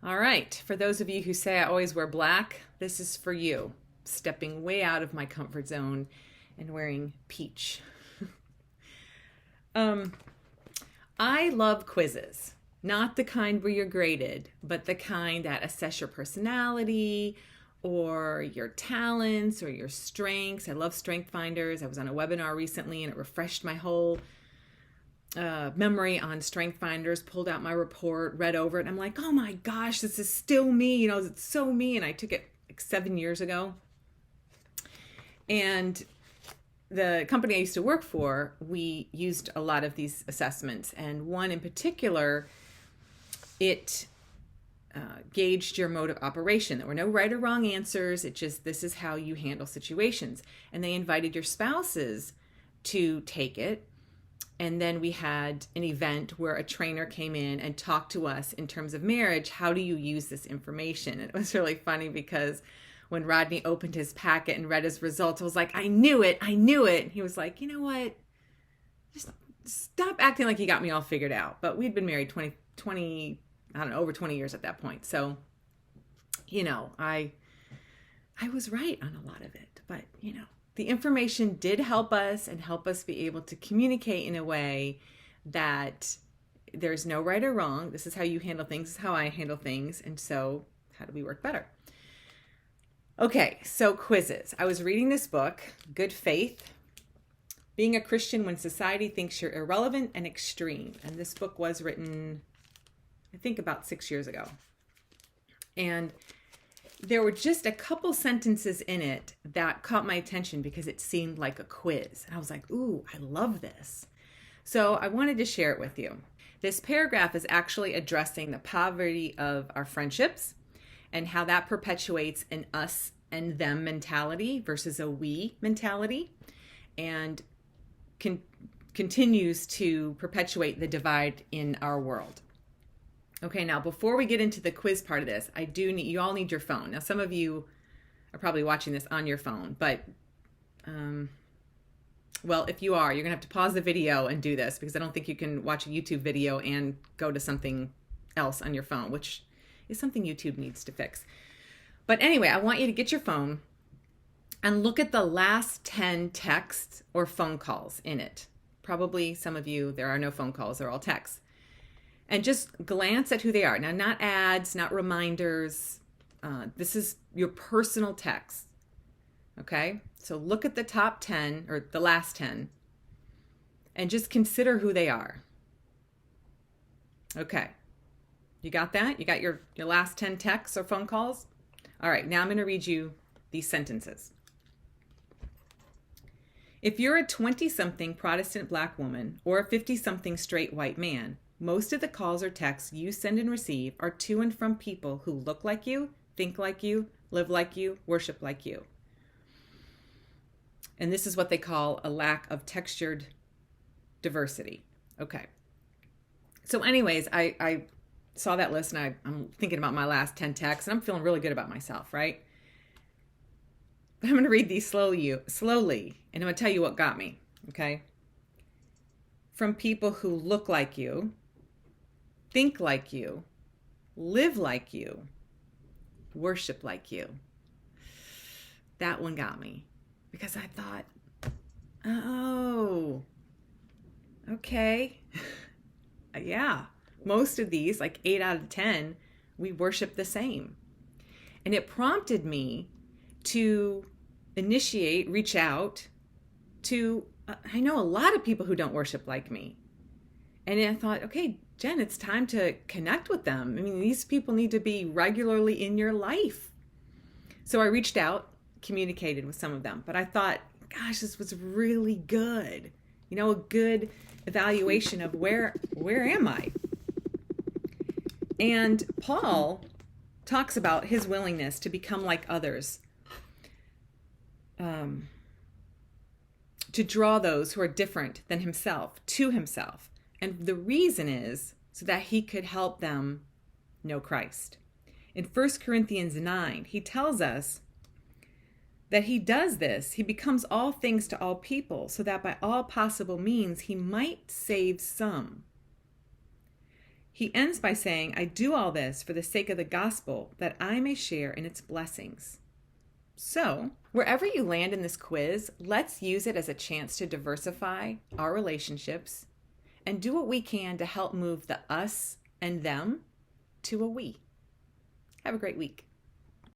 All right, for those of you who say I always wear black, this is for you. Stepping way out of my comfort zone and wearing peach. um, I love quizzes. Not the kind where you're graded, but the kind that assess your personality or your talents or your strengths. I love strength finders. I was on a webinar recently and it refreshed my whole memory on strength finders, pulled out my report, read over it. And I'm like, oh my gosh, this is still me. It's so me. And I took it like 7 years ago. And the company I used to work for, we used a lot of these assessments. And one in particular, it gauged your mode of operation. There were no right or wrong answers. It just, this is how you handle situations. And they invited your spouses to take it. And then we had an event where a trainer came in and talked to us in terms of marriage. How do you use this information? And it was really funny because when Rodney opened his packet and read his results, I was like, I knew it. And he was like, you know what? Just stop acting like you got me all figured out. But we'd been married 20, I don't know, over 20 years at that point. So, I was right on a lot of it. But, the information did help us and help us be able to communicate in a way that there's no right or wrong. This is how you handle things. This is how I handle things. And so how do we work better? Okay, so quizzes. I was reading this book, Good Faith, Being a Christian When Society Thinks You're Irrelevant and Extreme. And this book was written, I think, about 6 years ago. And there were just a couple sentences in it that caught my attention because it seemed like a quiz. And I was like, ooh, I love this. So I wanted to share it with you. This paragraph is actually addressing the poverty of our friendships and how that perpetuates an us and them mentality versus a we mentality, and continues to perpetuate the divide in our world. Okay, now before we get into the quiz part of this, you all need your phone. Now, some of you are probably watching this on your phone, but, well, if you are, you're gonna have to pause the video and do this because I don't think you can watch a YouTube video and go to something else on your phone, which is something YouTube needs to fix. But anyway, I want you to get your phone and look at the last 10 texts or phone calls in it. Probably some of you, there are no phone calls, they're all texts. And just glance at who they are. Now, not ads, not reminders. This is your personal text. Okay? So look at the top 10 or the last 10 and just consider who they are. Okay. You got that? You got your last 10 texts or phone calls? All right. Now I'm going to read you these sentences. If you're a 20-something Protestant black woman or a 50-something straight white man, most of the calls or texts you send and receive are to and from people who look like you, think like you, live like you, worship like you. And this is what they call a lack of textured diversity. Okay. So anyways, I saw that list and I'm thinking about my last 10 texts and I'm feeling really good about myself, right? But I'm going to read these slowly, and I'm going to tell you what got me, okay? From people who look like you, think like you, live like you, worship like you. That one got me because I thought, oh, okay. Yeah, most of these, like 8 out of 10, we worship the same. And it prompted me to reach out to, I know a lot of people who don't worship like me. And I thought, okay, Jen, it's time to connect with them. I mean, these people need to be regularly in your life. So I reached out, communicated with some of them, but I thought, gosh, this was really good. A good evaluation of where am I? And Paul talks about his willingness to become like others, to draw those who are different than himself to himself. And the reason is so that he could help them know Christ. In 1 Corinthians 9, he tells us that he does this. He becomes all things to all people so that by all possible means he might save some. He ends by saying, I do all this for the sake of the gospel, that I may share in its blessings. So, wherever you land in this quiz, let's use it as a chance to diversify our relationships and do what we can to help move the us and them to a we. Have a great week.